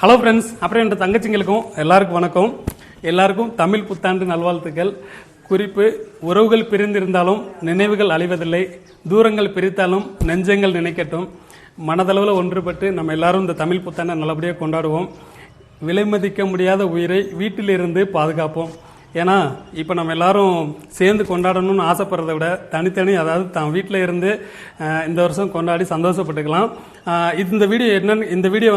Hello friends, அப்புறம் என் தங்கச்சிங்களுக்கும் எல்லாருக்கும் வணக்கம். எல்லாருக்கும் தமிழ் புத்தாண்டு நல்வாழ்த்துக்கள். குறிப்பு: உறவுகள் பிரிந்திருந்தாலும் நினைவுகள் அழிவதில்லை, தூரங்கள் பிரித்தாலும் நெஞ்சங்கள் நினைக்கட்டும். மனதளவில் ஒன்றுபட்டு நம்ம எல்லாரும் இந்த தமிழ் புத்தாண்டை நல்லபடியாக கொண்டாடுவோம். விலை மதிக்க முடியாத உயிரை வீட்டிலிருந்து பாதுகாப்போம். ஏன்னா இப்போ நம்ம எல்லாரும் சேர்ந்து கொண்டாடணும்னு ஆசைப்படுறத விட தனித்தனி, அதாவது தான் வீட்டில் இருந்து இந்த வருஷம் கொண்டாடி சந்தோஷப்பட்டுக்கலாம். இந்த வீடியோ என்னன்னு, இந்த வீடியோ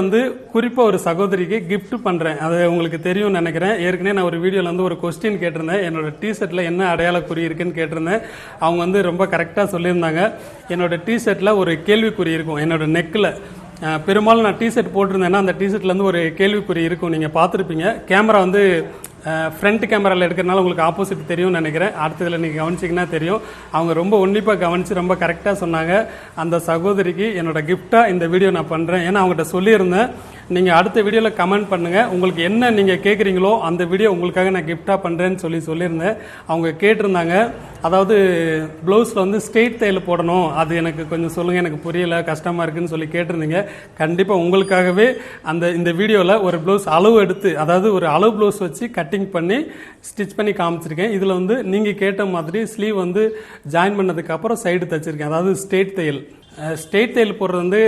குறிப்பாக ஒரு சகோதரிக்கு கிஃப்ட் பண்ணுறேன். அது உங்களுக்கு தெரியும்னு நினைக்கிறேன். ஏற்கனவே நான் ஒரு வீடியோவில் ஒரு கொஸ்டின் கேட்டிருந்தேன். என்னோட டிஷர்ட்டில் என்ன அடையாள குறி இருக்குன்னு கேட்டிருந்தேன். அவங்க ரொம்ப கரெக்டாக சொல்லியிருந்தாங்க. என்னோட டிஷர்ட்டில் ஒரு கேள்விக்குறி இருக்கும். என்னோட நெக்கில் பெரும்பாலும் நான் டிஷர்ட் போட்டிருந்தேன்னா அந்த டிஷர்ட்லேருந்து ஒரு கேள்விக்குறி இருக்கும். நீங்கள் பார்த்துருப்பீங்க. கேமரா ஃப்ரண்ட் கேமராவில் எடுக்கிறனால உங்களுக்கு ஆப்போசிட் தெரியும்னு நினைக்கிறேன். அடுத்ததில் நீங்கள் கவனிச்சிங்கன்னா தெரியும். அவங்க ரொம்ப உன்னிப்பாக கவனித்து ரொம்ப கரெக்டாக சொன்னாங்க. அந்த சகோதரிக்கு என்னோட கிஃப்டாக இந்த வீடியோ நான் பண்ணுறேன். ஏன்னா அவங்ககிட்ட சொல்லியிருந்தேன், நீங்கள் அடுத்த வீடியோவில் கமெண்ட் பண்ணுங்கள், உங்களுக்கு என்ன நீங்கள் கேட்குறீங்களோ அந்த வீடியோ உங்களுக்காக நான் கிஃப்டாக பண்ணுறேன்னு சொல்லியிருந்தேன். அவங்க கேட்டிருந்தாங்க, அதாவது ப்ளவுஸில் ஸ்ட்ரெயிட் தையல் போடணும், அது எனக்கு கொஞ்சம் சொல்லுங்கள், எனக்கு புரியலை, கஷ்டமாக இருக்குன்னு சொல்லி கேட்டிருந்தீங்க. கண்டிப்பாக உங்களுக்காகவே இந்த வீடியோவில் ஒரு ப்ளவுஸ் அளவு எடுத்து, அதாவது ஒரு அளவு ப்ளவுஸ் வச்சு கட்டிங் பண்ணி ஸ்டிச் பண்ணி காமிச்சிருக்கேன். இதில் நீங்கள் கேட்ட மாதிரி ஸ்லீவ் ஜாயின் பண்ணதுக்கப்புறம் சைடு தைச்சிருக்கேன். அதாவது ஸ்ட்ரெயிட் தையல் போடுறது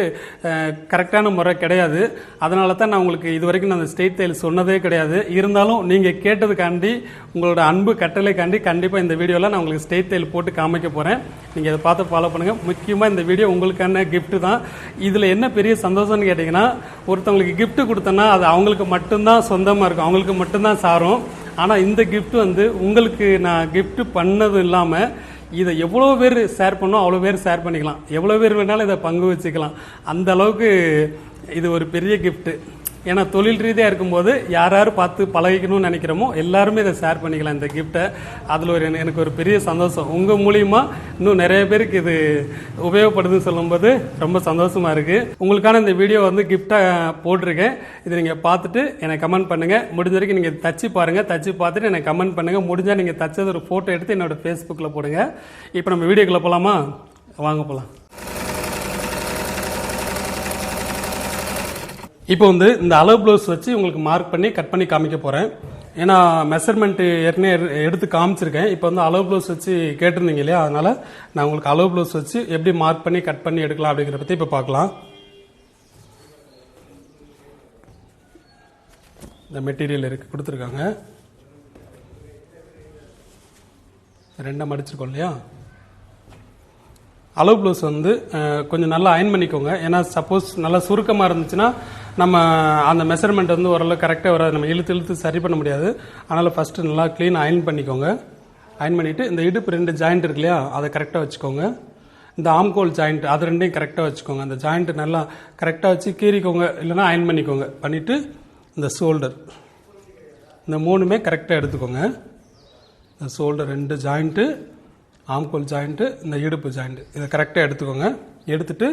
கரெக்டான முறை கிடையாது. அதனால தான் நான் உங்களுக்கு இது வரைக்கும் நான் ஸ்ட்ரெயிட் தையல் சொன்னதே கிடையாது. இருந்தாலும் நீங்கள் கேட்டதுக்காண்டி, உங்களோட அன்பு கட்டளைக்காண்டி கண்டிப்பாக இந்த வீடியோவில் நான் உங்களுக்கு ஸ்ட்ரெயிட் தையல் போட்டு காமிக்க போகிறேன். நீங்கள் இதை பார்த்து ஃபாலோ பண்ணுங்கள். முக்கியமாக இந்த வீடியோ உங்களுக்கான கிஃப்ட் தான். இதில் என்ன பெரிய சந்தோஷம்னு கேட்டிங்கன்னா, ஒருத்தவங்களுக்கு கிஃப்ட் கொடுத்தோன்னா அது அவங்களுக்கு மட்டும்தான் சொந்தமாக இருக்கும், அவங்களுக்கு மட்டும்தான் சாரும். ஆனால் இந்த கிஃப்ட் உங்களுக்கு நான் கிஃப்ட் பண்ணது இல்லாமல் இதை எவ்வளோ பேர் ஷேர் பண்ணோம் அவ்வளோ பேர் ஷேர் பண்ணிக்கலாம், எவ்வளோ பேர் வேணாலும் இதை பங்கு வச்சுக்கலாம். அந்த அளவுக்கு இது ஒரு பெரிய கிஃப்ட்டு. ஏன்னா தொழில் ரீதியாக இருக்கும்போது யார் யார் பார்த்து பழகிக்கணும்னு நினைக்கிறோமோ எல்லாருமே இதை ஷேர் பண்ணிக்கலாம் இந்த கிஃப்ட்டை. அதில் எனக்கு ஒரு பெரிய சந்தோஷம். உங்கள் மூலியமாக இன்னும் நிறைய பேருக்கு இது உபயோகப்படுதுன்னு சொல்லும்போது ரொம்ப சந்தோஷமாக இருக்குது. உங்களுக்கான இந்த வீடியோ கிஃப்டாக போட்டிருக்கேன். இதை நீங்கள் பார்த்துட்டு எனக்கு கமெண்ட் பண்ணுங்கள். முடிஞ்ச வரைக்கும் நீங்கள் தச்சு பாருங்கள். தச்சு பார்த்துட்டு எனக்கு கமெண்ட் பண்ணுங்கள். முடிஞ்சால் நீங்கள் தச்சது ஒரு ஃபோட்டோ எடுத்து என்னோட ஃபேஸ்புக்கில் போடுங்க. இப்போ நம்ம வீடியோக்குள்ளே போகலாமா? வாங்க போகலாம். இப்போ இந்த அளவு ப்ளவுஸ் வச்சு உங்களுக்கு மார்க் பண்ணி கட் பண்ணி காமிக்க போகிறேன். ஏன்னா மெஷர்மெண்ட்டு ஏற்கனவே எடுத்து காமிச்சிருக்கேன். இப்போ அளவு ப்ளவுஸ் வச்சு கேட்டிருந்தீங்க இல்லையா, அதனால் நான் உங்களுக்கு அளவு ப்ளவுஸ் வச்சு எப்படி மார்க் பண்ணி கட் பண்ணி எடுக்கலாம் அப்படிங்கிற பற்றி இப்போ பார்க்கலாம். இந்த மெட்டீரியல் கொடுத்துருக்காங்க. ரெண்டாக மடிச்சிருக்கோம் இல்லையா. அளவு ப்ளவுஸ் கொஞ்சம் நல்லா அயன் பண்ணிக்கோங்க. ஏன்னா சப்போஸ் நல்லா சுருக்கமாக இருந்துச்சுன்னா நம்ம அந்த மெஷர்மெண்ட் ஓரளவு கரெக்டாக வராது, நம்ம இழுத்து சரி பண்ண முடியாது. அதனால் ஃபஸ்ட்டு நல்லா க்ளீன் அயன் பண்ணிக்கோங்க. அயன் பண்ணிவிட்டு இந்த இடுப்பு 2 ஜாயிண்ட் இருக்கு இல்லையா, அதை கரெக்டாக வச்சுக்கோங்க. இந்த ஆம்கோல் ஜாயிண்ட் அது 2ஐயும் கரெக்டாக வச்சுக்கோங்க. அந்த ஜாயிண்ட்டு நல்லா கரெக்டாக வச்சு கீறிக்கோங்க, இல்லைனா அயன் பண்ணிக்கோங்க. பண்ணிவிட்டு இந்த ஷோல்டர், இந்த 3மே கரெக்டாக எடுத்துக்கோங்க. இந்த ஷோல்டர் 2 ஜாயிண்ட்டு, ஆம்கோல் ஜாயிண்ட்டு, இந்த இடுப்பு ஜாயிண்ட்டு, இதை கரெக்டாக எடுத்துக்கோங்க. எடுத்துட்டு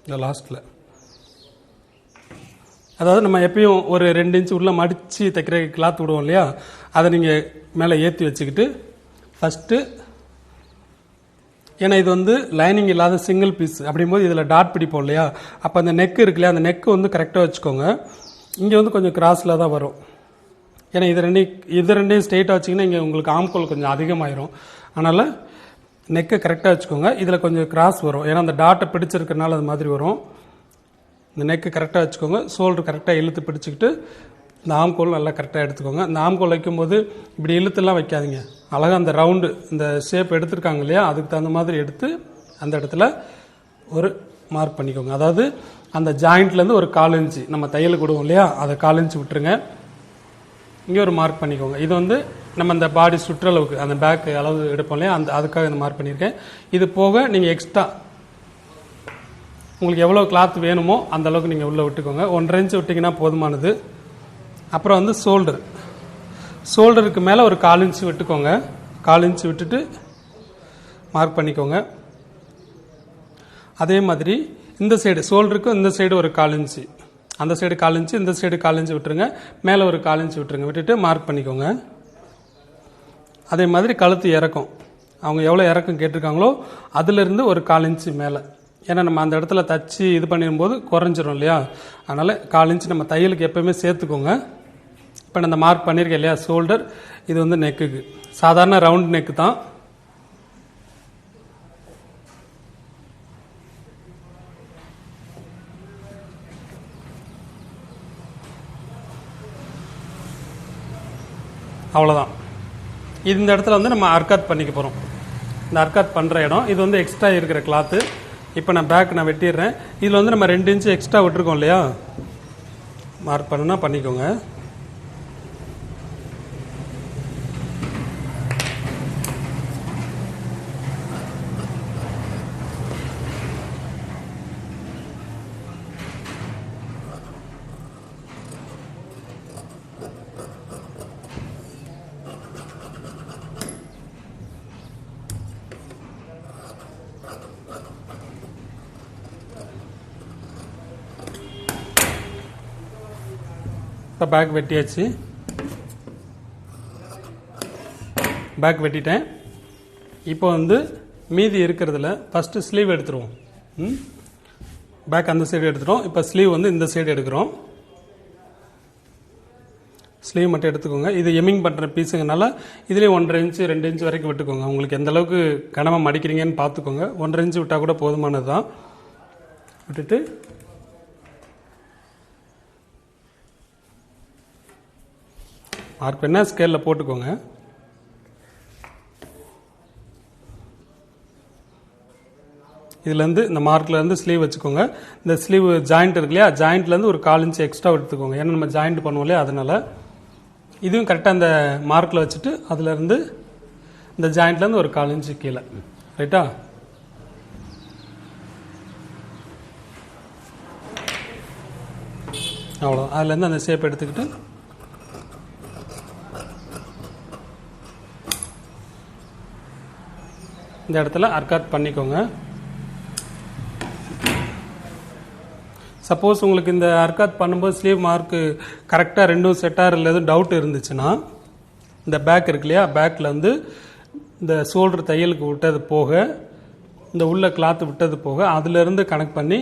இந்த லாஸ்ட்டில், அதாவது நம்ம எப்பயும் ஒரு 2 இன்ச்சு உள்ளே மடித்து தைக்கிற கிளாத் விடுவோம் இல்லையா, அதை நீங்கள் மேலே ஏற்றி வச்சுக்கிட்டு ஃபஸ்ட்டு, ஏன்னா இது லைனிங் இல்லாத சிங்கிள் பீஸ் அப்படிங்கும்போது இதில் டாட் பிடிப்போம் இல்லையா, அப்போ அந்த நெக்கு இருக்கு இல்லையா, அந்த நெக்கு கரெக்டாக வச்சுக்கோங்க. இங்கே கொஞ்சம் கிராஸில் தான் வரும். ஏன்னா இது ரெண்டையும் ஸ்ட்ரெயிட்டாக வச்சிங்கன்னா இங்கே உங்களுக்கு ஆம்கோல் கொஞ்சம் அதிகமாயிரும். அதனால் நெக்கை கரெக்டாக வச்சுக்கோங்க. இதில் கொஞ்சம் கிராஸ் வரும், ஏன்னா அந்த டாட்டை பிடிச்சிருக்கனால அது மாதிரி வரும். இந்த நெக்கு கரெக்டாக வச்சுக்கோங்க. ஷோல்டர் கரெக்டாக இழுத்து பிடிச்சிக்கிட்டு இந்த ஆம்கோல் நல்லா கரெக்டாக எடுத்துக்கோங்க. இந்த ஆம்கோல் வைக்கும்போது இப்படி இழுத்துலாம் வைக்காதீங்க. அழகாக அந்த ரவுண்டு இந்த ஷேப் எடுத்துருக்காங்க இல்லையா, அதுக்கு தகுந்த மாதிரி எடுத்து அந்த இடத்துல ஒரு மார்க் பண்ணிக்கோங்க. அதாவது அந்த ஜாயிண்ட்லேருந்து ஒரு 1/4 இன்ச்சு நம்ம தையலுக்கு விடுவோம் இல்லையா, அதை 1/4 இன்ச்சு விட்டுருங்க. இங்கே ஒரு மார்க் பண்ணிக்கோங்க. இது நம்ம இந்த பாடி சுற்றளவுக்கு அந்த பேக் அளவு எடுப்போம் இல்லையா, அதுக்காக இந்த மார்க் பண்ணியிருக்கேன். இது போக நீங்கள் எக்ஸ்ட்ரா உங்களுக்கு எவ்வளோ கிளாத் வேணுமோ அந்த அளவுக்கு நீங்கள் உள்ளே விட்டுக்கோங்க. 1.5 இன்ச்சு விட்டிங்கன்னா போதுமானது. அப்புறம் ஷோல்டருக்கு மேலே ஒரு 1/4 இன்ச்சு விட்டுக்கோங்க. 1/4 இன்ச்சு விட்டுட்டு மார்க் பண்ணிக்கோங்க. அதே மாதிரி இந்த சைடு ஷோல்டருக்கு இந்த சைடு ஒரு 1/4 இன்ச்சு, அந்த சைடு 1/4 இன்ச்சு, இந்த சைடு 1/4 இன்ச்சு விட்டுருங்க. மேலே ஒரு 1/4 இன்ச்சு விட்டுருங்க. விட்டுட்டு மார்க் பண்ணிக்கோங்க. அதே மாதிரி கழுத்து இறக்கம், அவங்க எவ்வளோ இறக்கம் கேட்டிருக்காங்களோ அதுலேருந்து ஒரு 1/4 இன்ச்சு மேலே ஏன்னா நம்ம அந்த இடத்துல தச்சு இது பண்ணிடும்போது குறைஞ்சிரும் இல்லையா. அதனால் 1/4 இன்ச் நம்ம தையலுக்கு எப்போயுமே சேர்த்துக்கோங்க. இப்போ நான் இந்த மார்க் பண்ணியிருக்கேன் இல்லையா ஷோல்டர், இது வந்து நெக்குக்கு சாதாரண ரவுண்ட் நெக்கு தான். அவ்வளோதான். இந்த இடத்துல வந்து நம்ம அர்க்காத் பண்ணிக்க போகிறோம். இந்த அர்க்காத் பண்ணுற இடம் இது வந்து எக்ஸ்ட்ரா இருக்கிற கிளாத்து. இப்போ நான் பேக் நான் வெட்டிடுறேன். இதில் வந்து நம்ம 2 இன்ச்சு எக்ஸ்ட்ரா விட்டுருக்கோம் இல்லையா, மார்க் பண்ணுன்னா பண்ணிக்கோங்க. இப்போ பேக் வெட்டியாச்சு. பேக் வெட்டிட்டேன். இப்போ வந்து மீதி இருக்கிறதுல ஃபஸ்ட்டு ஸ்லீவ் எடுத்துருவோம். பேக் அந்த சைடு எடுத்துட்டோம். இப்போ ஸ்லீவ் வந்து இந்த சைடு எடுக்கிறோம். ஸ்லீவ் மட்டும் எடுத்துக்கோங்க. இது எம்மிங் பண்ணுற பீஸுங்கனால இதுலேயும் 1.5 இன்ச்சு 2 இன்ச்சு வரைக்கும் விட்டுக்கோங்க. உங்களுக்கு எந்த அளவுக்கு கனமாக மடிக்கிறீங்கன்னு பார்த்துக்கோங்க. 1.5 இன்ச்சு விட்டால் கூட போதுமானது தான். விட்டுட்டு மார்க் பண்ண ஸ்கேலில் போட்டுக்கோங்க. இதுலேருந்து இந்த மார்க்லேருந்து ஸ்லீவ் வச்சுக்கோங்க. இந்த ஸ்லீவ் ஜாயிண்ட் இருக்கு இல்லையா, ஜாயிண்ட்லேருந்து ஒரு 1/4 இன்ச்சு எக்ஸ்ட்ரா எடுத்துக்கோங்க. ஏன்னா நம்ம ஜாயிண்ட் பண்ணுவோம் இல்லையா, அதனால் இதுவும் கரெக்டாக அந்த மார்க்கில் வச்சுட்டு அதுலேருந்து இந்த ஜாயிண்ட்லேருந்து ஒரு 1/4 இன்ச்சு கீழே. ரைட்டா? அவ்வளோ. அதுலேருந்து அந்த ஷேப் எடுத்துக்கிட்டு இந்த இடத்துல அர்க்காத் பண்ணிக்கோங்க. சப்போஸ் உங்களுக்கு இந்த அர்க்காத் பண்ணும்போது ஸ்லீவ் மார்க்கு கரெக்டாக 2 செட்டாக இல்லை எதுவும் டவுட் இருந்துச்சுன்னா இந்த பேக் இருக்கு இல்லையா, பேக்கில் வந்து இந்த ஷோல்டர் தையலுக்கு விட்டது போக இந்த உள்ள கிளாத்து விட்டது போக அதிலிருந்து கனெக்ட் பண்ணி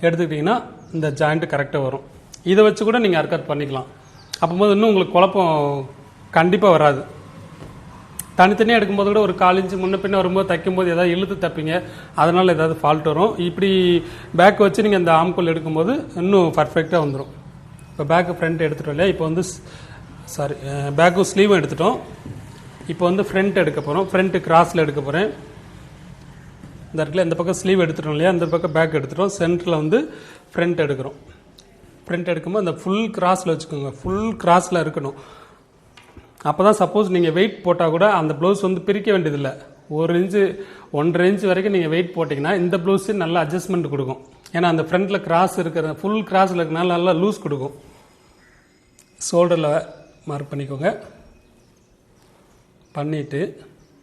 எடுத்துக்கிட்டிங்கன்னா இந்த ஜாயிண்ட்டு கரெக்டாக வரும். இதை வச்சு கூட நீங்கள் அர்க்காத் பண்ணிக்கலாம். அப்போது இன்னும் உங்களுக்கு குழப்பம் கண்டிப்பாக வராது. தனித்தனியாக எடுக்கும்போது கூட ஒரு 1/4 இன்ச்சு முன்ன பின்ன வரும்போது தைக்கும்போது ஏதாவது இழுத்து தப்பீங்க, அதனால் ஏதாவது ஃபால்ட் வரும். இப்படி பேக் வச்சு நீங்கள் இந்த ஆம்கோல் எடுக்கும்போது இன்னும் பர்ஃபெக்டாக வந்துடும். இப்போ பேக்கு ஃப்ரண்ட் எடுத்துட்டோம் இல்லையா, இப்போ வந்து பேக்கும் ஸ்லீவும் எடுத்துட்டோம். இப்போ வந்து ஃப்ரண்ட் எடுக்க போகிறோம். ஃப்ரண்ட்டு கிராஸில் எடுக்க போகிறேன். இந்த இடத்துல இந்த பக்கம் ஸ்லீவ் எடுத்துட்டோம் இல்லையா, இந்த பக்கம் பேக் எடுத்துட்டோம். சென்டரில் வந்து ஃப்ரண்ட் எடுக்கிறோம். ஃப்ரண்ட் எடுக்கும்போது அந்த ஃபுல் கிராஸில் வச்சுக்கோங்க. ஃபுல் கிராஸில் இருக்கணும். அப்போ தான் சப்போஸ் நீங்கள் வெயிட் போட்டால் கூட அந்த ப்ளவுஸ் வந்து பிரிக்க வேண்டியதில்லை. 1 இன்ச்சு 1.5 இன்ச்சு வரைக்கும் நீங்கள் வெயிட் போட்டிங்கன்னா இந்த ப்ளவுஸு நல்லா அட்ஜஸ்ட்மெண்ட் கொடுக்கும். ஏன்னா அந்த ஃப்ரண்ட்டில் கிராஸ் இருக்கிற ஃபுல் கிராஸில் இருக்கிறனால நல்லா லூஸ் கொடுக்கும். ஷோல்டரில் மார்க் பண்ணிக்கோங்க. பண்ணிவிட்டு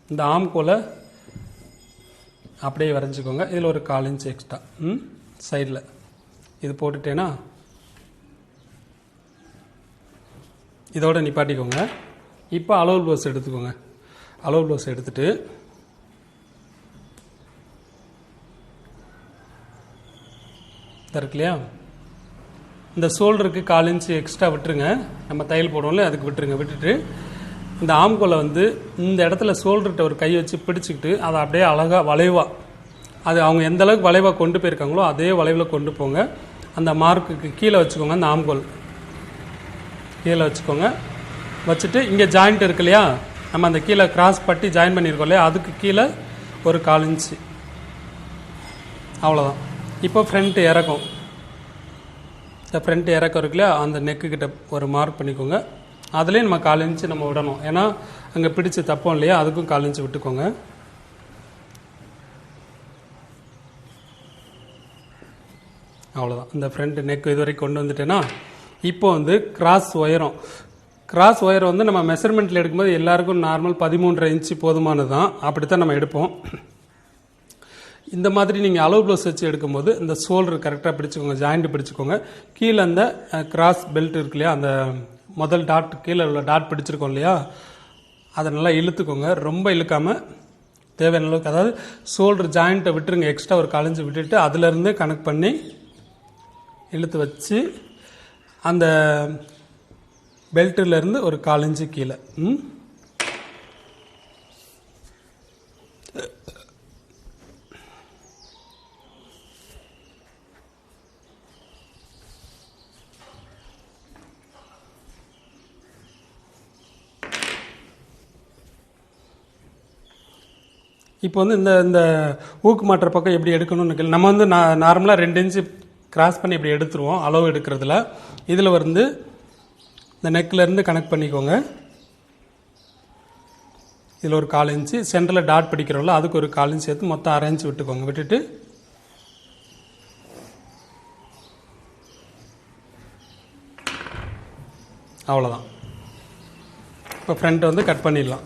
இந்த ஆம்கோலை அப்படியே வரைஞ்சிக்கோங்க. இதில் ஒரு 1/4 இன்ச்சு எக்ஸ்ட்ரா சைடில் இது போட்டுட்டேன்னா இதோட நிப்பாட்டிக்கோங்க. இப்போ அளவு ப்ளவுஸ் எடுத்துக்கோங்க. அளவு ப்ளவுஸ் எடுத்துட்டு இருக்கு இல்லையா, இந்த ஷோல்டருக்கு 1/4 இன்ச்சு எக்ஸ்ட்ரா விட்டுருங்க. நம்ம தையல் போடுவோம்ல அதுக்கு விட்டுருங்க. விட்டுட்டு இந்த ஆம்கோலை வந்து இந்த இடத்துல ஷோல்டர்கிட்ட ஒரு கை வச்சு பிடிச்சிக்கிட்டு அதை அப்படியே அழகாக வளைவாக, அது அவங்க எந்த அளவுக்கு வளைவாக கொண்டு போயிருக்காங்களோ அதே வளைவில் கொண்டு போங்க. அந்த மார்க்குக்கு கீழே வச்சுக்கோங்க. அந்த ஆம்கோல் கீழே வச்சுக்கோங்க. வச்சுட்டு இங்கே ஜாயிண்ட் இருக்கு இல்லையா, நம்ம அந்த கீழே கிராஸ் பட்டி ஜாயின் பண்ணியிருக்கோம் இல்லையா, அதுக்கு கீழே ஒரு 1/4 இன்ச்சு. அவ்வளோதான். இப்போ ஃப்ரண்ட் இறக்கும். இந்த ஃப்ரண்ட் இறக்கம் இருக்கு இல்லையா, அந்த நெக்குக்கிட்ட ஒரு மார்க் பண்ணிக்கோங்க. அதுலேயும் நம்ம 1/4 இன்ச்சு நம்ம விடணும். ஏன்னா அங்கே பிடிச்சி தப்போம் இல்லையா, அதுக்கும் 1/4 இன்ச்சு விட்டுக்கோங்க. அவ்வளோதான். இந்த ஃப்ரண்ட் நெக் இது வரைக்கும் கொண்டு வந்துட்டேன்னா இப்போ வந்து கிராஸ் ஒயரம் வந்து நம்ம மெஷர்மெண்ட்டில் எடுக்கும்போது எல்லாருக்கும் நார்மல் 13.5 இன்ச்சு போதுமானது தான். அப்படித்தான் நம்ம எடுப்போம். இந்த மாதிரி நீங்கள் அளவு ப்ளவுஸ் வச்சு எடுக்கும்போது இந்த ஷோல்டர் கரெக்டாக பிடிச்சிக்கோங்க. ஜாயிண்ட் பிடிச்சிக்கோங்க. கீழே அந்த கிராஸ் பெல்ட் இருக்கு இல்லையா, அந்த முதல் டாட் கீழே உள்ள டாட் பிடிச்சிருக்கோம் இல்லையா, அதை நல்லா இழுத்துக்கோங்க. ரொம்ப இழுக்காமல் தேவையான அளவுக்கு, அதாவது ஷோல்டர் ஜாயிண்ட்டை விட்டுருங்க, எக்ஸ்ட்ரா ஒரு 1/4 இன்ச்சு விட்டுட்டு அதுலேருந்து கனெக்ட் பண்ணி இழுத்து வச்சு அந்த பெல்ட்டிலேருந்து ஒரு 1/4 இன்ச்சு கீழே. இப்போ வந்து இந்த ஊக்கு மாட்டுற பக்கம் எப்படி எடுக்கணும்னு கேள்வி. நம்ம வந்து நார்மலாக 2 இன்ச்சு கிராஸ் பண்ணி இப்படி எடுத்துருவோம் அளவு எடுக்கிறதுல. இதில் வந்து இந்த நெக்லேருந்து கனெக்ட் பண்ணிக்கோங்க. இதில் ஒரு 1/4 இன்ச்சு சென்டரில் டாட் பிடிக்கிறோம்ல, அதுக்கு ஒரு 1/4 இன்ச்சு சேர்த்து மொத்தம் 1/2 இன்ச்சு விட்டுக்கோங்க. விட்டுட்டு அவ்வளோதான். இப்போ ஃப்ரண்ட் வந்து கட் பண்ணிடலாம்.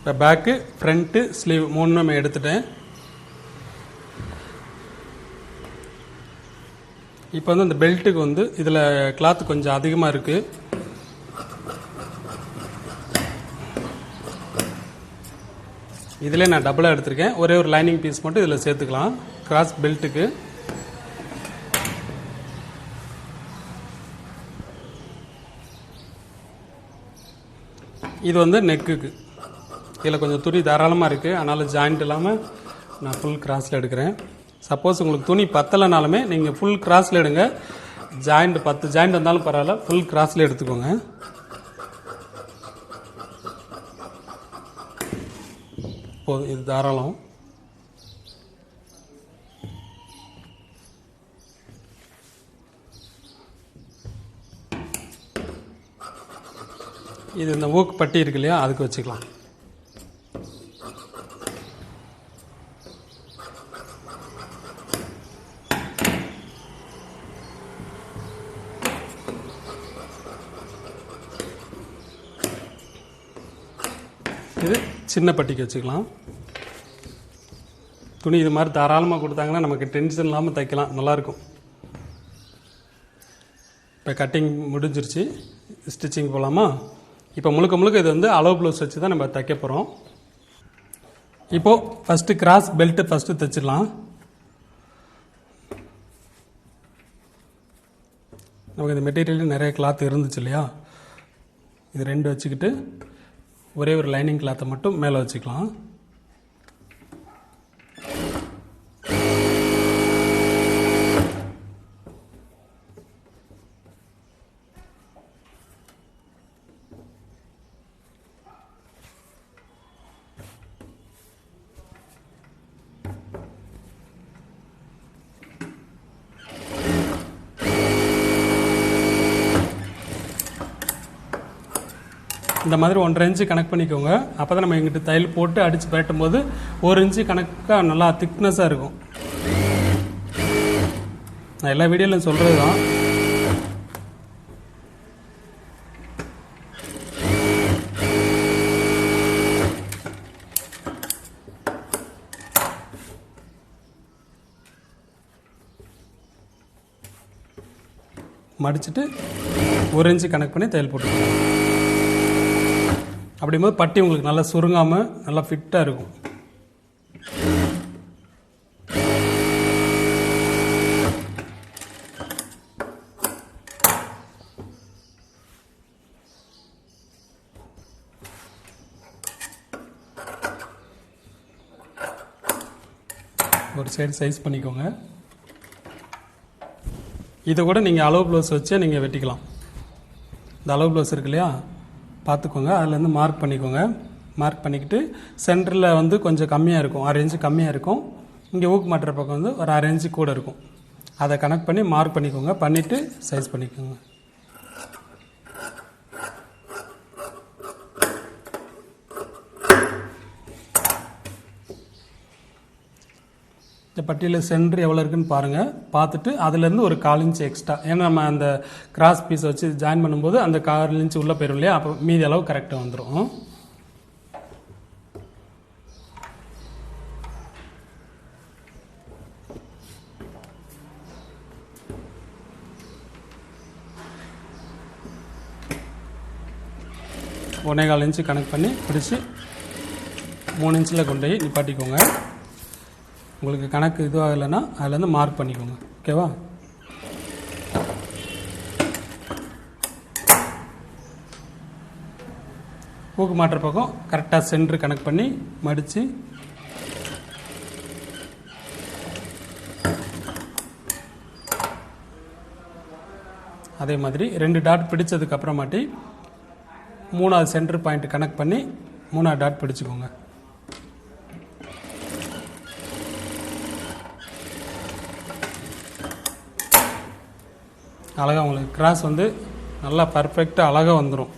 இப்போ பேக்கு ஃப்ரண்ட்டு ஸ்லீவ் 3 நம்ம எடுத்துட்டேன். இப்போ வந்து இந்த பெல்ட்டுக்கு வந்து இதில் கிளாத் கொஞ்சம் அதிகமாக இருக்குது. இதில் நான் டபுளாக எடுத்திருக்கேன். ஒரே ஒரு லைனிங் பீஸ் மட்டும் இதில் சேர்த்துக்கலாம் கிராஸ் பெல்ட்டுக்கு. இது வந்து நெக்குக்கு. இதில் கொஞ்சம் துணி தாராளமாக இருக்குது, அதனால் ஜாயிண்ட் இல்லாமல் நான் ஃபுல் கிராஸில் எடுக்கிறேன். சப்போஸ் உங்களுக்கு துணி பத்தலைனாலுமே நீங்கள் ஃபுல் கிராஸில் எடுங்க. ஜாயிண்ட் 10 ஜாயிண்ட் வந்தாலும் பரவாயில்ல, ஃபுல் கிராஸில் எடுத்துக்கோங்க. போதும், இது தாராளம். இது இந்த ஊக்கு பட்டி இருக்கு இல்லையா, அதுக்கு வச்சுக்கலாம். இது சின்ன பட்டிக்கு வச்சுக்கலாம். துணி இது மாதிரி தாராளமாக கொடுத்தாங்கன்னா நமக்கு டென்ஷன் இல்லாமல் தைக்கலாம், நல்லாயிருக்கும். இப்போ கட்டிங் முடிஞ்சிருச்சு, ஸ்டிச்சிங் போகலாமா? இப்போ முழுக்க இது வந்து அளவு ப்ளவுஸ் வச்சு தான் நம்ம தைக்க போகிறோம். இப்போது ஃபஸ்ட்டு கிராஸ் பெல்ட்டு ஃபஸ்ட்டு தைச்சிடலாம். நமக்கு இந்த மெட்டீரியல் நிறைய கிளாத் இருந்துச்சு இல்லையா, இது 2 வச்சுக்கிட்டு ஒரே ஒரு லைனிங் கிளாத்தை மட்டும் மேலே வச்சுக்கலாம். இந்த மாதிரி 1.5 இன்ச்சு கனெக்ட் பண்ணிக்கோங்க. அப்போ தான் நம்ம எங்கிட்ட தையல் போட்டு அடித்து பரட்டும் போது 1 இன்ச்சு கணக்காக நல்லா திக்னஸாக இருக்கும். நான் எல்லா வீடியோலையும் சொல்கிறது தான். மடிச்சுட்டு 1 இன்ச்சு கனெக்ட் பண்ணி தையல் போட்டுக்கோங்க. அப்படிங்கும்போது பட்டி உங்களுக்கு நல்லா சுருங்காமல் நல்லா ஃபிட்டாக இருக்கும். ஒரு சைடு சைஸ் பண்ணிக்கோங்க. இதை கூட நீங்கள் அளவு ப்ளவுஸ் வச்சே நீங்கள் வெட்டிக்கலாம். இந்த அளவு ப்ளவுஸ் இருக்கு இல்லையா, பார்த்துக்கோங்க. அதுலேருந்து மார்க் பண்ணிக்கோங்க. மார்க் பண்ணிக்கிட்டு சென்டரில் வந்து கொஞ்சம் கம்மியாக இருக்கும், 1/2 இன்ச்சு கம்மியாக இருக்கும். இங்கே ஊக்கு மாட்டுற பக்கம் வந்து ஒரு 1/2 இன்ச்சு கூட இருக்கும். அதை கனெக்ட் பண்ணி மார்க் பண்ணிக்கோங்க. பண்ணிவிட்டு சைஸ் பண்ணிக்கோங்க. இந்த பட்டியில் சென்டர் எவ்வளோ இருக்குன்னு பாருங்கள். பார்த்துட்டு அதுலேருந்து ஒரு 1/4 இன்ச் எக்ஸ்ட்ரா, ஏன்னா நம்ம அந்த கிராஸ் பீஸை வச்சு ஜாயின் பண்ணும்போது அந்த 1/4 இன்ச் உள்ளே போயிடும் இல்லையா, அப்போ மீதி அளவு கரெக்டாக வந்துடும். ஒன்றே 1/4 இன்ச்சு கணக்கு பண்ணி பிடிச்சி 3 இன்ச்சில் கொண்டு போய் நிப்பாட்டிக்கோங்க. உங்களுக்கு கணக்கு இதுவாகலைன்னா அதுலேருந்து மார்க் பண்ணிக்கோங்க. ஓகேவா? ஊக்கு மாட்டுற பக்கம் கரெக்டாக சென்டர் கணக்கு பண்ணி மடித்து அதே மாதிரி 2 டாட் பிடிச்சதுக்கு அப்புறமாட்டி 3வது சென்டர் பாயிண்ட் கனெக்ட் பண்ணி 3வது டாட் பிடிச்சிக்கோங்க. அழகாக உங்களுக்கு கிராஸ் வந்து நல்லா பர்ஃபெக்டாக அழகாக வந்துடும்.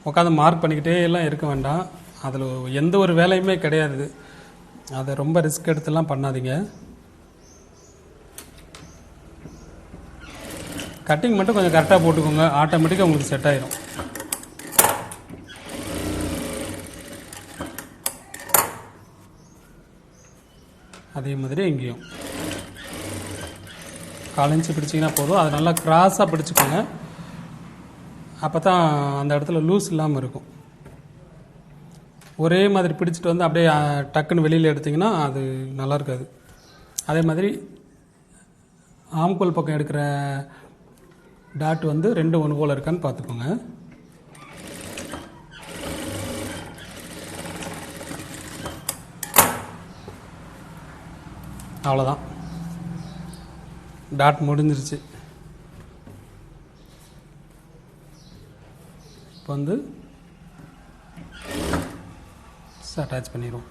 உட்காந்து மார்க் பண்ணிக்கிட்டே எல்லாம் இருக்க வேண்டாம். அதில் எந்த ஒரு வேலையுமே கிடையாது. அதை ரொம்ப ரிஸ்க் எடுத்துலாம் பண்ணாதீங்க. கட்டிங் மட்டும் கொஞ்சம் கரெக்டாக போட்டுக்கோங்க, ஆட்டோமேட்டிக்காக உங்களுக்கு செட் ஆயிடும். அதே மாதிரி இங்கேயும் 1/4 இன்ச்சு பிடிச்சிங்கன்னா போதும். அது நல்லா கிராஸாக பிடிச்சிக்கோங்க. அப்போ தான் அந்த இடத்துல லூஸ் இல்லாமல் இருக்கும். ஒரே மாதிரி பிடிச்சிட்டு வந்து அப்படியே டக்குன்னு வெளியில் எடுத்திங்கன்னா அது நல்லா இருக்காது. அதே மாதிரி ஆம்கோல் பக்கம் எடுக்கிற டாட் வந்து 2 ஒன்று போல் இருக்கான்னு பார்த்துக்கோங்க. அவ்வளோதான், டாட் முடிஞ்சிருச்சு. இப்போ வந்து அட்டாச் பண்ணிடுவோம்.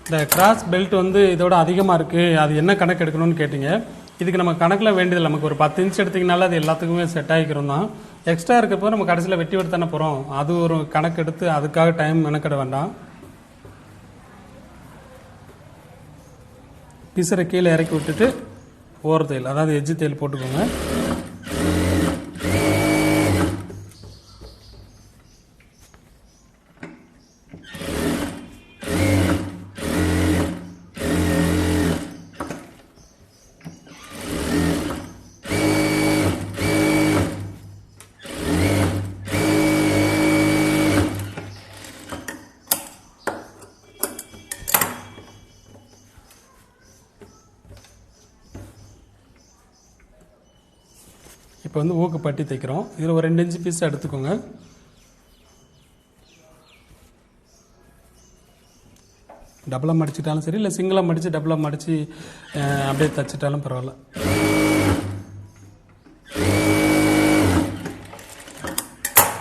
இந்த கிராஸ் பெல்ட் வந்து இதோட அதிகமாக இருக்குது, அது என்ன கணக்கு எடுக்கணும்னு கேட்டிங்க. இதுக்கு நம்ம கணக்கில் வேண்டியதில்லை. நமக்கு ஒரு 10 இன்ச் எடுத்திங்கனால அது எல்லாத்துக்குமே செட் ஆகிக்கிறோம் தான். எக்ஸ்ட்ரா இருக்கப்போ நம்ம கடைசியில் வெட்டி எடுத்து தானே போகிறோம். அது ஒரு கணக்கு எடுத்து அதுக்காக டைம் மெனக்கிட வேண்டாம். பிசரை கீழே இறக்கி விட்டுட்டு ஓர தையல், அதாவது எஜ்ஜு தையல் போட்டுக்கோங்க. இப்போ வந்து ஊக்கு பட்டி தைக்கிறோம். இதில் ஒரு 2 இன்ச்சு பீஸ் எடுத்துக்கோங்க. டபுளாக மடிச்சிட்டாலும் சரி, இல்லை சிங்கிளாக மடித்து டபுளாக மடித்து அப்படியே தைச்சிட்டாலும் பரவாயில்ல.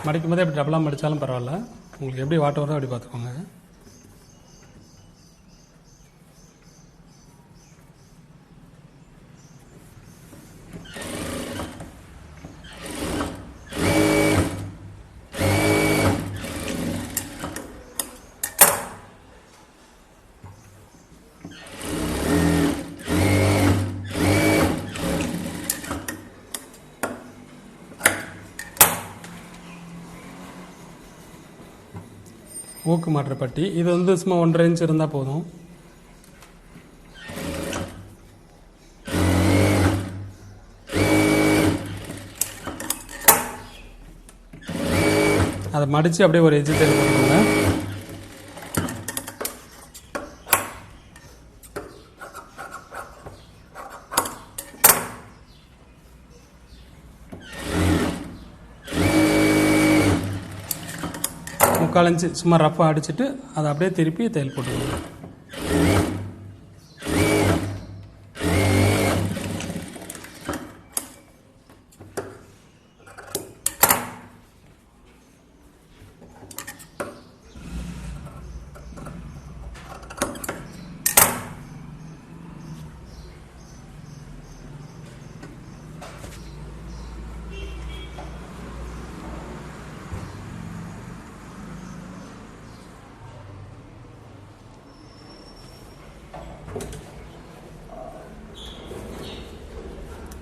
மடிக்கும் போதே அப்படி டபுளாக மடித்தாலும் பரவாயில்ல. உங்களுக்கு எப்படி வாட்ட வருதோ அப்படி பார்த்துக்கோங்க. ஊக்கு மாட்டுற பட்டி இது வந்து சும்மா 1.5 இன்ச் இருந்தால் போதும். அதை மடித்து அப்படியே ஒரு எஜ்ஜு தையல் போட்டுக்கோங்க. முக்கால் இன்ச்சு சும்மா ரஃப்பாக அடிச்சுட்டு அதை அப்படியே திருப்பி தையல் போட்டுக்கோங்க.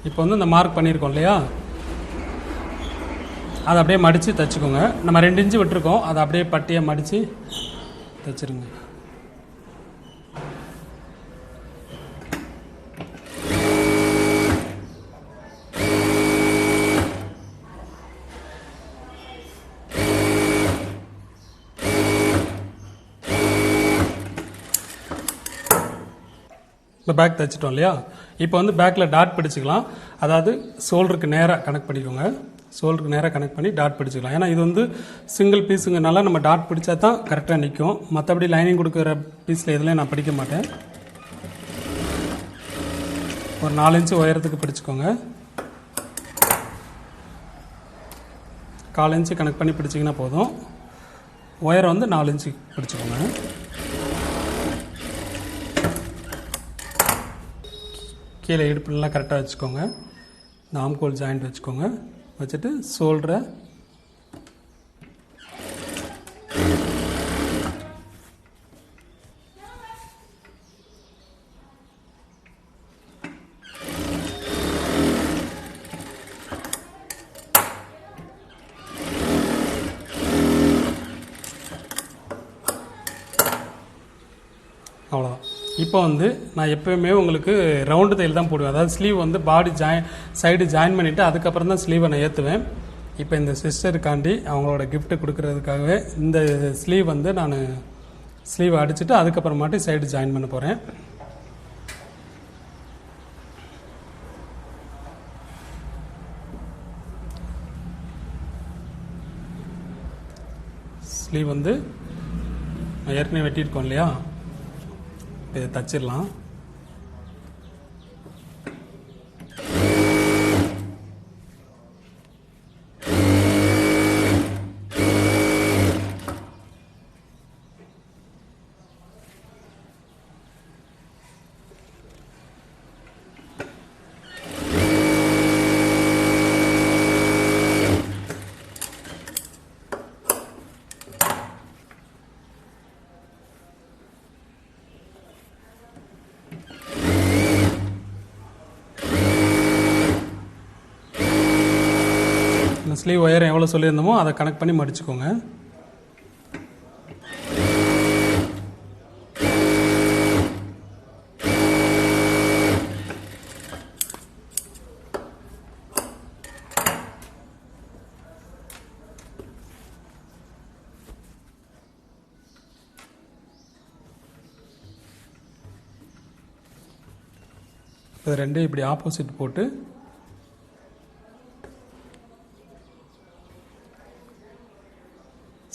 இப்போ வந்து இந்த மார்க் பண்ணியிருக்கோம் இல்லையா, அதை அப்படியே மடித்து தைச்சிக்கோங்க. நம்ம 2 இன்ச்சு விட்டுருக்கோம், அதை அப்படியே பட்டியை மடித்து தைச்சிருங்க. இப்போ பேக் தைச்சிட்டோம் இல்லையா, இப்போ வந்து பேக்கில் டாட் பிடிச்சிக்கலாம். அதாவது ஷோல்டருக்கு நேராக கனெக்ட் பண்ணிக்கோங்க. ஷோல்டருக்கு நேராக கனெக்ட் பண்ணி டாட் பிடிச்சிக்கலாம். ஏன்னா இது வந்து சிங்கிள் பீஸுங்கனால நம்ம டாட் பிடிச்சா தான் கரெக்டாக நிற்கும். மற்றபடி லைனிங் கொடுக்குற பீஸில் எதுலையும் நான் பிடிக்க மாட்டேன். ஒரு 4 இன்ச்சு உயரத்துக்கு பிடிச்சிக்கோங்க. 1/4 இன்ச்சு கனெக்ட் பண்ணி பிடிச்சிங்கன்னா போதும். உயரம் வந்து 4 இன்ச்சு பிடிச்சிக்கோங்க. கீழே இடுப்புலாம் கரெக்டாக வச்சுக்கோங்க. இந்த ஆம்கோல் ஜாயிண்ட் வச்சுக்கோங்க. வச்சுட்டு ஷோல்டரை அவ்வளோதான். இப்போ வந்து நான் எப்போயுமே உங்களுக்கு ரவுண்டு தையல் தான் போடுவேன். அதாவது ஸ்லீவ் வந்து பாடி சைடு ஜாயின் பண்ணிவிட்டு அதுக்கப்புறம் தான் ஸ்லீவை நான் ஏற்றுவேன். இப்போ இந்த சிஸ்டருக்காண்டி அவங்களோட கிஃப்ட்டு கொடுக்கறதுக்காகவே இந்த ஸ்லீவ் வந்து நான் ஸ்லீவை அடிச்சுட்டு அதுக்கப்புறமாட்டி சைடு ஜாயின் பண்ண போகிறேன். ஸ்லீவ் வந்து ஏற்கனவே வெட்டியிருக்கோம் இல்லையா, இதை தச்சிடலாம். ஸ்லீவ் ஒயர் எவ்வளோ சொல்லியிருந்தோமோ அதை கனெக்ட் பண்ணி மடிச்சுக்கோங்க. இது ரெண்டும் இப்படி ஆப்போசிட் போட்டு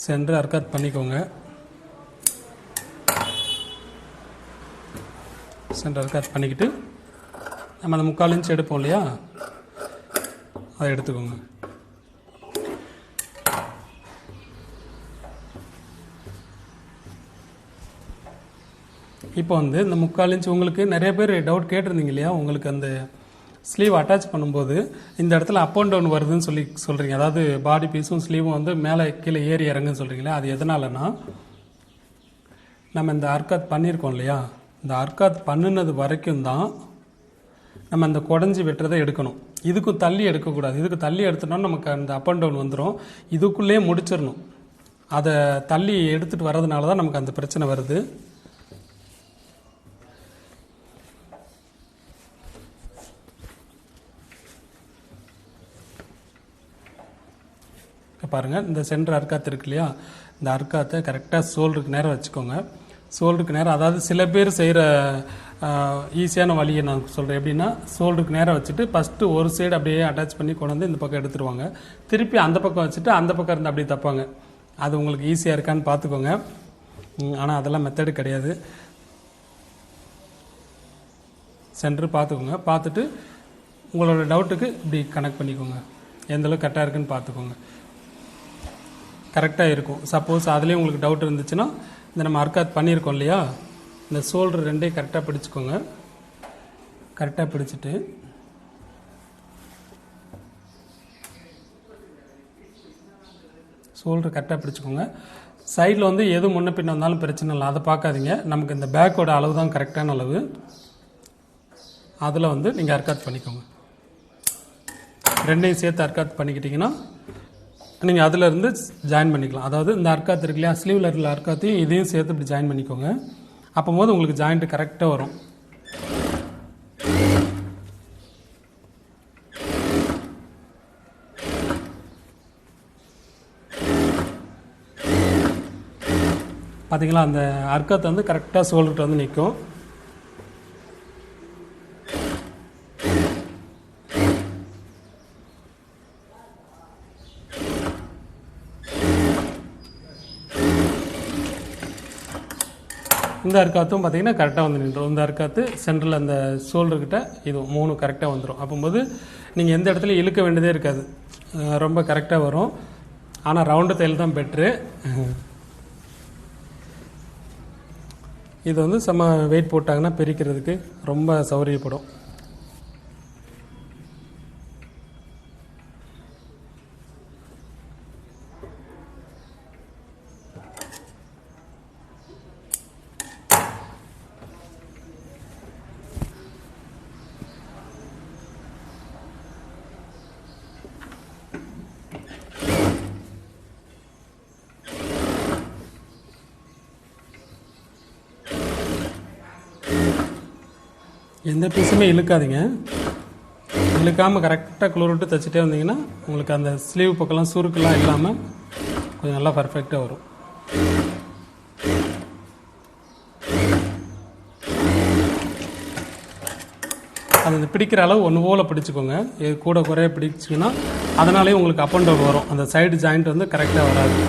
சென்டர் அர்க்காத் பண்ணிக்கோங்க. சென்டர் அர்க்காத் பண்ணிக்கிட்டு நம்ம அந்த 3/4 இன்ச் எடுப்போம் இல்லையா, அதை எடுத்துக்கோங்க. இப்போ வந்து இந்த 3/4 இன்ச் உங்களுக்கு நிறைய பேர் டவுட் கேட்டிருந்தீங்க இல்லையா, உங்களுக்கு அந்த ஸ்லீவ் அட்டாச் பண்ணும்போது இந்த இடத்துல அப் அண்ட் டவுன் வருதுன்னு சொல்கிறீங்க. அதாவது பாடி பீஸும் ஸ்லீவும் வந்து மேலே கீழே ஏறி இறங்குன்னு சொல்கிறீங்களா, அது எதனாலனா நம்ம இந்த அர்க்காத் பண்ணியிருக்கோம் இல்லையா, இந்த அர்க்காத் பண்ணினது வரைக்கும் தான் நம்ம அந்த குடஞ்சி வெட்டுறதை எடுக்கணும். இதுக்கும் தள்ளி எடுக்கக்கூடாது. இதுக்கு தள்ளி எடுத்துட்டோம்னா நமக்கு அந்த அப் அண்ட் டவுன் வந்துடும். இதுக்குள்ளேயே முடிச்சிடணும். அதை தள்ளி எடுத்துகிட்டு வர்றதுனால தான் நமக்கு அந்த பிரச்சனை வருது. பாருங்கள், இந்த சென்டர் அர்க்காத்து இருக்கு இல்லையா, இந்த அர்க்காத்தை கரெக்டாக ஷோல்டருக்கு நேரம் வச்சுக்கோங்க. ஷோல்டருக்கு நேரம், அதாவது சில பேர் செய்கிற ஈஸியான வழியை நான் சொல்கிறேன். எப்படின்னா, ஷோல்டருக்கு நேரம் வச்சுட்டு ஃபஸ்ட்டு ஒரு சைடு அப்படியே அட்டாச் பண்ணி கொண்டு வந்து இந்த பக்கம் எடுத்துருவாங்க. திருப்பி அந்த பக்கம் வச்சுட்டு அந்த பக்கம் இருந்து அப்படியே தப்பாங்க. அது உங்களுக்கு ஈஸியாக இருக்கான்னு பார்த்துக்கோங்க. ஆனால் அதெல்லாம் மெத்தடு கிடையாது. சென்டர் பார்த்துக்கோங்க. பார்த்துட்டு உங்களோட டவுட்டுக்கு இப்படி கனெக்ட் பண்ணிக்கோங்க. எந்தளவுக்கு கரெக்டாக இருக்குன்னு பார்த்துக்கோங்க. கரெக்டாக இருக்கும். சப்போஸ் அதுலேயும் உங்களுக்கு டவுட் இருந்துச்சுன்னா, இந்த நம்ம அர்க்காத் பண்ணியிருக்கோம் இல்லையா, இந்த ஷோல்டர் ரெண்டையும் கரெக்டாக பிடிச்சிக்கோங்க. கரெக்டாக பிடிச்சிட்டு ஷோல்டர் கரெக்டாக பிடிச்சிக்கோங்க. சைடில் வந்து எது முன்ன பின்ன வந்தாலும் பிரச்சனை இல்லை, அதை பார்க்காதீங்க. நமக்கு இந்த பேக்கோட அளவு தான் கரெக்டான அளவு. அதில் வந்து நீங்கள் அர்க்காத் பண்ணிக்கோங்க. ரெண்டையும் சேர்த்து அர்க்காத் பண்ணிக்கிட்டிங்கன்னா நீங்கள் அதிலேருந்து ஜாயின் பண்ணிக்கலாம். அதாவது இந்த அர்க்காத் இருக்கு இல்லையா, ஸ்லீவில் இருக்கிற அர்க்காத்தையும் இதையும் சேர்த்து இப்படி ஜாயின் பண்ணிக்கோங்க. அப்போது உங்களுக்கு ஜாயிண்ட்டு கரெக்டாக வரும். பார்த்தீங்களா, அந்த அர்க்காத்தை வந்து கரெக்டாக ஷோல்டர்கிட்ட வந்து நிற்கும். இந்த அர்க்காத்தும் பார்த்தீங்கன்னா கரெக்டாக வந்து நின்றோம். இந்த அர்க்காத்து சென்டரில் அந்த ஷோல்டர்கிட்ட இது 3 கரெக்டாக வந்துடும். அப்போது நீங்கள் எந்த இடத்துல இழுக்க வேண்டியதே இருக்காது, ரொம்ப கரெக்டாக வரும். ஆனால் ரவுண்டு தையல் தான் பெட்ரு. இது வந்து செம்ம வெயிட் போட்டாங்கன்னா பிரிக்கிறதுக்கு ரொம்ப சௌகரியப்படும். எந்த பீஸுமே இழுக்காதீங்க. இழுக்காமல் கரெக்டாக குளிர் விட்டு தைச்சிட்டே வந்தீங்கன்னா உங்களுக்கு அந்த ஸ்லீவ் பக்கம்லாம் சுருக்கெல்லாம் இல்லாமல் கொஞ்சம் நல்லா பர்ஃபெக்டாக வரும். அது பிடிக்கிற அளவு ஒன்று போல் பிடிச்சிக்கோங்க. இது கூட குறைய பிடிச்சிங்கன்னா அதனாலேயே உங்களுக்கு அப் அண்ட் டவுன் வரும். அந்த சைடு ஜாயிண்ட் வந்து கரெக்டாக வராது.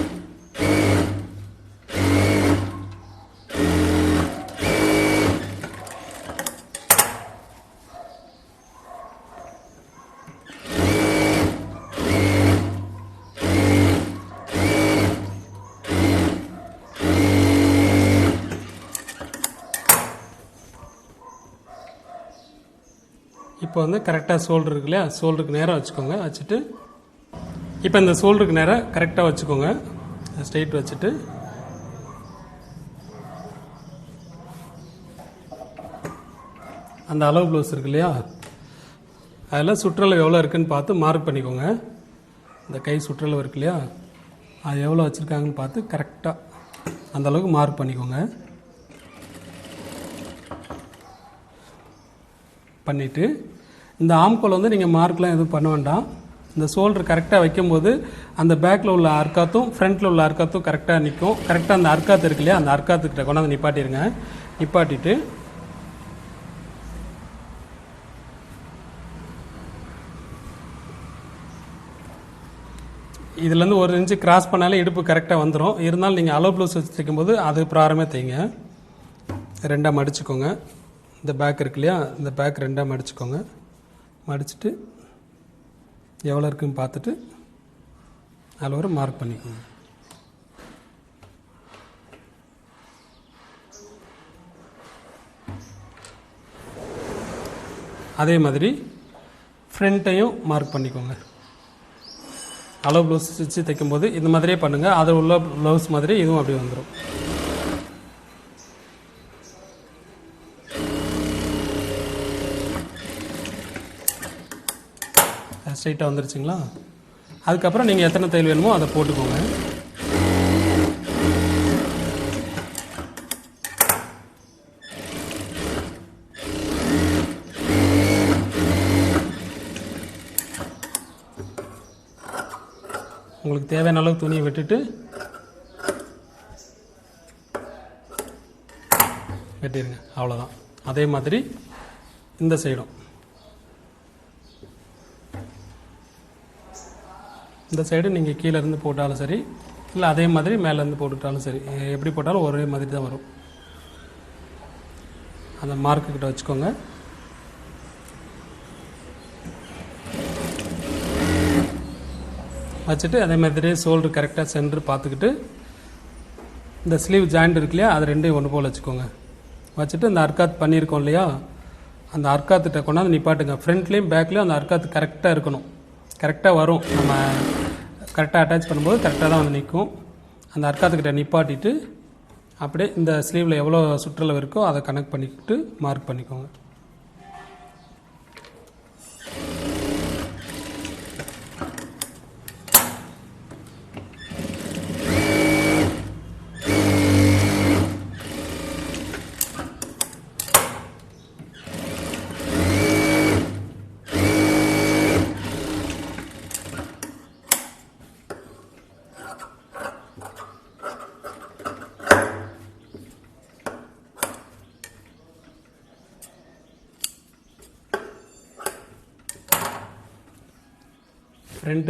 இப்போ வந்து கரெக்டாக ஷோல்டர் இருக்கு இல்லையா, ஷோல்டருக்கு நேராக வச்சுக்கோங்க. வச்சுட்டு இப்போ இந்த ஷோல்டருக்கு நேராக கரெக்டாக வச்சுக்கோங்க. ஸ்ட்ரெயிட் வச்சுட்டு அந்த அளவு ப்ளவுஸ் இருக்கு இல்லையா, அதில் சுற்றளவு எவ்வளோ இருக்குதுன்னு பார்த்து மார்க் பண்ணிக்கோங்க. இந்த கை சுற்றளவு இருக்கு இல்லையா, அது எவ்வளோ வச்சுருக்காங்கன்னு பார்த்து கரெக்டாக அந்த அளவுக்கு மார்க் பண்ணிக்கோங்க. பண்ணிவிட்டு இந்த ஆம்கோல் வந்து நீங்கள் மார்க்லாம் எதுவும் பண்ண வேண்டாம். இந்த ஷோல்டர் கரெக்டாக வைக்கும்போது அந்த பேக்கில் உள்ள அர்க்காத்தும் ஃப்ரண்ட்டில் உள்ள அர்க்காத்தும் கரெக்டாக நிற்கும். கரெக்டாக அந்த அர்க்காத்து இருக்கு இல்லையா, அந்த அர்க்காத்துக்கிட்ட கொண்டாந்து நிப்பாட்டிடுங்க. நிப்பாட்டிட்டு இதுலேருந்து 1 இன்ச்சு கிராஸ் பண்ணாலே இடுப்பு கரெக்டாக வந்துடும். இருந்தாலும் நீங்கள் அளவு ப்ளவுஸ் வச்சு தைக்கும்போது அது ப்ராரமே தைங்க. 2ஆக மடிச்சுக்கோங்க. இந்த பேக் இருக்கு இல்லையா, இந்த பேக் 2ஆக மடிச்சுக்கோங்க. மடிச்சுட்டு எவ்வளோ இருக்குன்னு பார்த்துட்டு அதில் ஒரு மார்க் பண்ணிக்கோங்க. அதே மாதிரி ஃப்ரண்ட்டையும் மார்க் பண்ணிக்கோங்க. அளவு ப்ளவுஸ் வச்சு தைக்கும்போது இந்த மாதிரியே பண்ணுங்கள். அதில் உள்ள ப்ளவுஸ் மாதிரி இதுவும் அப்படியே வந்துடும். ஸ்ட்ரைட்டாக வந்துருச்சுங்களா. அதுக்கப்புறம் நீங்கள் எத்தனை தையல் வேணுமோ அதை போட்டுக்கோங்க. உங்களுக்கு தேவையான அளவு துணியை விட்டுட்டு வெட்டிடுங்க. அவ்வளோதான். அதே மாதிரி இந்த சைடும் இந்த சைடு நீங்கள் கீழே இருந்து போட்டாலும் சரி, இல்லை அதே மாதிரி மேலேருந்து போட்டுட்டாலும் சரி, எப்படி போட்டாலும் ஒரே மாதிரி தான் வரும். அந்த மார்க்குக்கிட்ட வச்சுக்கோங்க. வச்சுட்டு அதே மாதிரியே ஷோல்டர் கரெக்டாக சென்டர் பார்த்துக்கிட்டு இந்த ஸ்லீவ் ஜாயிண்ட் இருக்கு இல்லையா, அது 2ஐயும் ஒன்று போல் வச்சுக்கோங்க. வச்சுட்டு இந்த அர்க்காத் பண்ணியிருக்கோம் இல்லையா, அந்த அர்க்காத்துகிட்ட கொண்டாந்து நிப்பாட்டுங்க. ஃப்ரண்ட்லேயும் பேக்லேயும் அந்த அர்க்காத்து கரெக்டாக இருக்கணும். கரெக்டாக வரும். நம்ம கரெக்டாக அட்டாச் பண்ணும்போது கரெக்டாக தான் வந்து நிற்கும். அந்த அர்க்காத்துக்கிட்ட நிப்பாட்டிட்டு அப்படியே இந்த ஸ்லீவில் எவ்வளோ சுற்றளவு இருக்கோ அதை கனெக்ட் பண்ணிக்கிட்டு மார்க் பண்ணிக்கோங்க.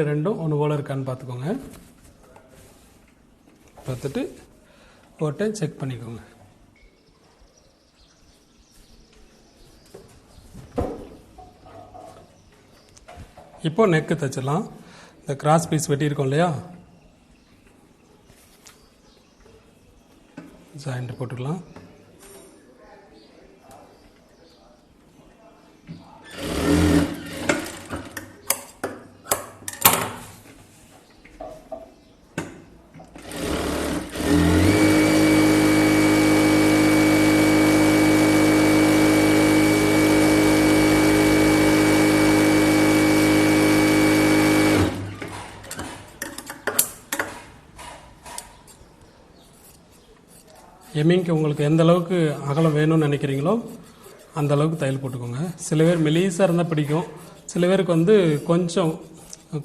ரெண்டும் ஒன்று போல் இருக்கான்னு பார்த்துக்கோங்க. பார்த்துட்டு ஒரு டைம் செக் பண்ணிக்கோங்க. இப்போ நெக்கு தைச்சிடலாம். இந்த கிராஸ் பீஸ் வெட்டியிருக்கோம் இல்லையா, ஜாயிண்ட் போட்டுக்கலாம். எம்மிங்க்கு உங்களுக்கு எந்த அளவுக்கு அகலம் வேணும்னு நினைக்கிறீங்களோ அந்த அளவுக்கு தையல் போட்டுக்கோங்க. சில பேர் மெலிசாக இருந்தால் பிடிக்கும், சில பேருக்கு வந்து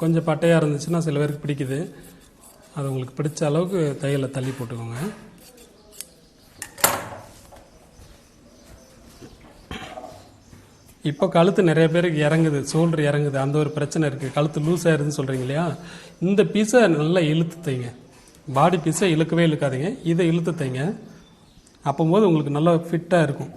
கொஞ்சம் பட்டையாக இருந்துச்சுன்னா சில பேருக்கு பிடிக்குது. அது உங்களுக்கு பிடிச்ச அளவுக்கு தையலை தள்ளி போட்டுக்கோங்க. இப்போ கழுத்து நிறைய பேருக்கு இறங்குது, ஷோல்டர் இறங்குது, அந்த ஒரு பிரச்சனை இருக்குது. கழுத்து லூஸ் ஆயிருதுன்னு சொல்கிறீங்க இல்லையா, இந்த பீஸை நல்லா இழுத்து தைங்க. பாடி பீஸை இழுக்கவே இழுக்காதீங்க, இதை இழுத்து தைங்க. அப்போது உங்களுக்கு நல்லா ஃபிட்டாக இருக்கும்.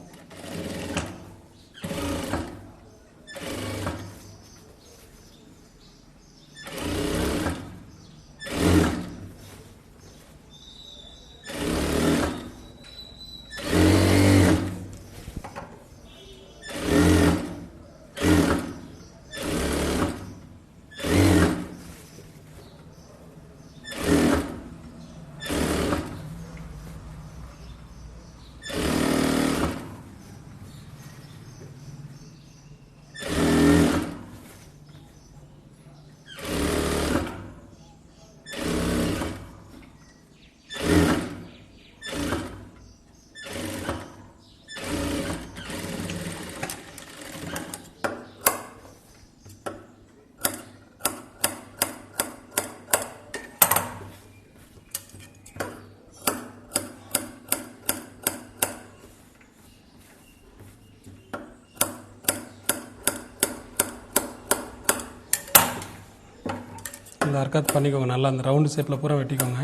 இந்த அர்க்காத் பண்ணிக்கோங்க. நல்லா அந்த ரவுண்டு ஷேப்பில் பூரா வெட்டிக்கோங்க.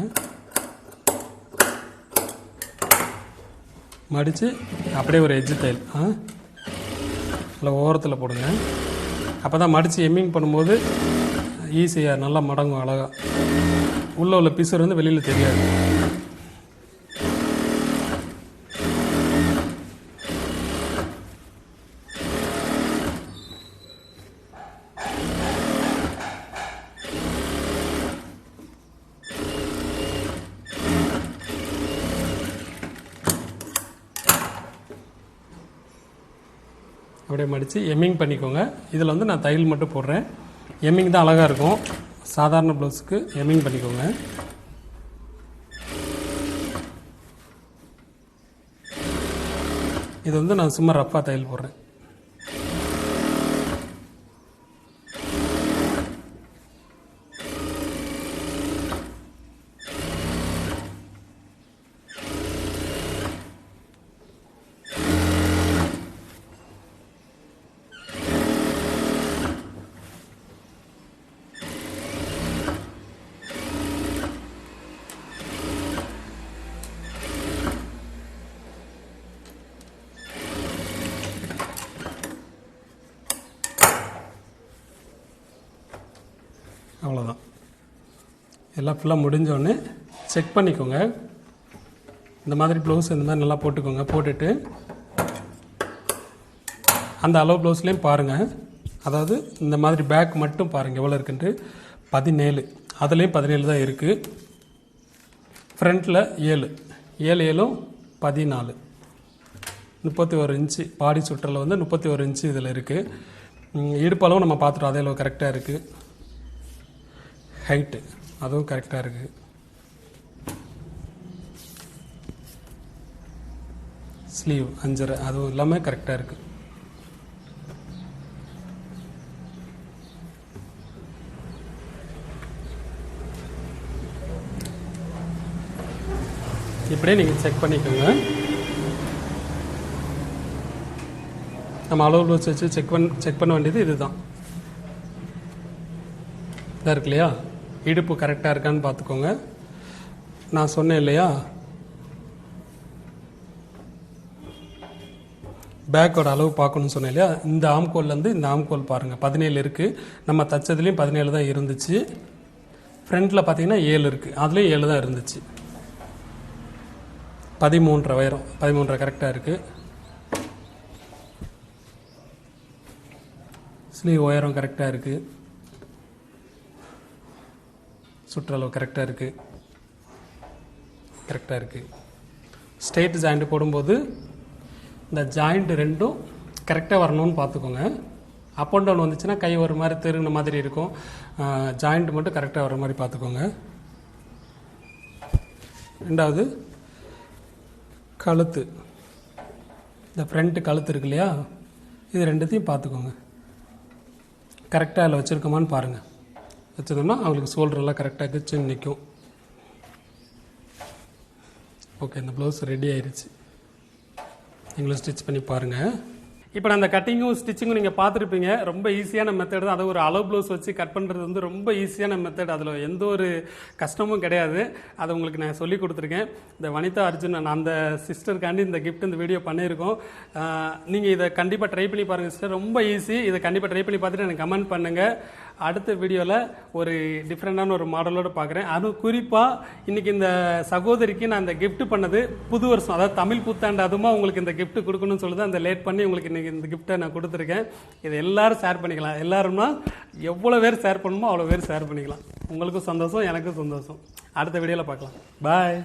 மடித்து அப்படியே ஒரு எட்ஜு தையல் நல்லா ஓரத்தில் போடுங்க. அப்போ தான் மடித்து எம்மிங் பண்ணும்போது ஈஸியாக நல்லா மடங்கும், அழகாக உள்ளே உள்ள பிசுறு வந்து வெளியில் தெரியாது. அப்படியே மடித்து எம்மிங் பண்ணிக்கோங்க. இதில் வந்து நான் தையல் மட்டும் போடுறேன். எம்மிங் தான் அழகாக இருக்கும். சாதாரண ப்ளவுஸுக்கு எம்மிங் பண்ணிக்கோங்க. இது வந்து நான் சும்மா ரஃப்பாக தையல் போடுறேன். அவ்வளோதான். எல்லாம் ஃபுல்லாக முடிஞ்சோடனே செக் பண்ணிக்கோங்க. இந்த மாதிரி ப்ளவுஸ் இந்த மாதிரி நல்லா போட்டுக்கோங்க. போட்டுட்டு அந்த அளவு ப்ளவுஸ்லேயும் பாருங்கள். அதாவது இந்த மாதிரி பேக் மட்டும் பாருங்கள் எவ்வளோ இருக்குன்ட்டு. 17, அதுலேயும் 17 தான் இருக்குது. ஃப்ரண்ட்டில் 7 7 7 14 31 இன்ச்சு பாடி சுற்றல வந்து 31 இன்ச்சு இதில் இருக்குது. இடுப்பளவும் நம்ம பார்த்துட்டோம், அதே அளவு கரெக்டாக இருக்குது. ஹைட்டு அதுவும் கரெக்டாக இருக்குது. ஸ்லீவ் 5.5 அதுவும் எல்லாமே கரெக்டாக இருக்குது. இப்படியே நீங்கள் செக் பண்ணிக்கோங்க. நம்ம அளவு ப்ளவுஸ் வச்சு செக் பண்ண வேண்டியது இதுதான். இதாக இருக்கு இல்லையா, இடுப்பு கரெக்டாக இருக்கான்னு பார்த்துக்கோங்க. நான் சொன்னேன் இல்லையா, பேக்கோட அளவு பார்க்கணும்னு சொன்னேன் இல்லையா, இந்த ஆம்கோல்லேருந்து இந்த ஆம்கோல் பாருங்கள் 17 இருக்குது. நம்ம தச்சதுலேயும் 17 தான் இருந்துச்சு. ஃப்ரண்ட்டில் பார்த்தீங்கன்னா 7 இருக்குது, அதுலேயும் 7 தான் இருந்துச்சு. 13.5 உயரம், 13.5 கரெக்டாக இருக்குது. ஸ்லீவ் உயரம் கரெக்டாக இருக்குது. சுற்றளவு கரெக்டாக இருக்குது. கரெக்டாக இருக்குது. ஸ்ட்ரெயிட் ஜாயிண்ட் போடும்போது இந்த ஜாயிண்ட் ரெண்டும் கரெக்டாக வரணும்னு பார்த்துக்கோங்க. அப் அண்ட் டவுன் வந்துச்சுன்னா கை ஒரு மாதிரி திருகின மாதிரி இருக்கும். ஜாயிண்ட் மட்டும் கரெக்டாக வர மாதிரி பார்த்துக்கோங்க. ரெண்டாவது கழுத்து, இந்த ஃப்ரண்ட்டு கழுத்து இருக்கு இல்லையா, இது ரெண்டுத்தையும் பார்த்துக்கோங்க. கரெக்டாக அதில் வச்சுருக்கோமான்னு பாருங்கள். வச்சுருந்தோம்னா அவங்களுக்கு ஷோல்டரெல்லாம் கரெக்டாக கிச்சு நிற்கும். ஓகே, இந்த ப்ளவுஸ் ரெடி ஆயிடுச்சு. நீங்களும் ஸ்டிச் பண்ணி பாருங்கள். இப்போ நான் அந்த கட்டிங்கும் ஸ்டிச்சிங்கும் நீங்கள் பார்த்துருப்பீங்க. ரொம்ப ஈஸியான மெத்தட் தான். அதை ஒரு அளவு ப்ளவுஸ் வச்சு கட் பண்ணுறது வந்து ரொம்ப ஈஸியான மெத்தட். அதில் எந்த ஒரு கஷ்டமும் கிடையாது. அதை உங்களுக்கு நான் சொல்லி கொடுத்துருக்கேன். இந்த வனிதா அர்ஜுன் நான் அந்த சிஸ்டருக்காண்டி இந்த கிஃப்ட் இந்த வீடியோ பண்ணியிருக்கோம். நீங்கள் இதை கண்டிப்பாக ட்ரை பண்ணி பாருங்கள் சிஸ்டர். ரொம்ப ஈஸி. இதை கண்டிப்பாக ட்ரை பண்ணி பார்த்துட்டு எனக்கு கமெண்ட் பண்ணுங்கள். அடுத்த வீடியோவில் ஒரு டிஃப்ரெண்டான ஒரு மாடலோடு பார்க்குறேன். அதுவும் குறிப்பாக இன்றைக்கி இந்த சகோதரிக்கு நான் இந்த கிஃப்ட் பண்ணது புது வருஷம், அதாவது தமிழ் புத்தாண்டு அதுமா உங்களுக்கு இந்த கிஃப்ட் கொடுக்கணும்னு சொல்லி தான் அந்த லேட் பண்ணி உங்களுக்கு இன்றைக்கி இந்த கிஃப்ட்டை நான் கொடுத்துருக்கேன். இதை எல்லோரும் ஷேர் பண்ணிக்கலாம். எல்லாரும்னா எவ்வளோ பேர் ஷேர் பண்ணணுமோ அவ்வளோ பேர் ஷேர் பண்ணிக்கலாம். உங்களுக்கும் சந்தோஷம், எனக்கும் சந்தோஷம். அடுத்த வீடியோவில் பார்க்கலாம். பாய்.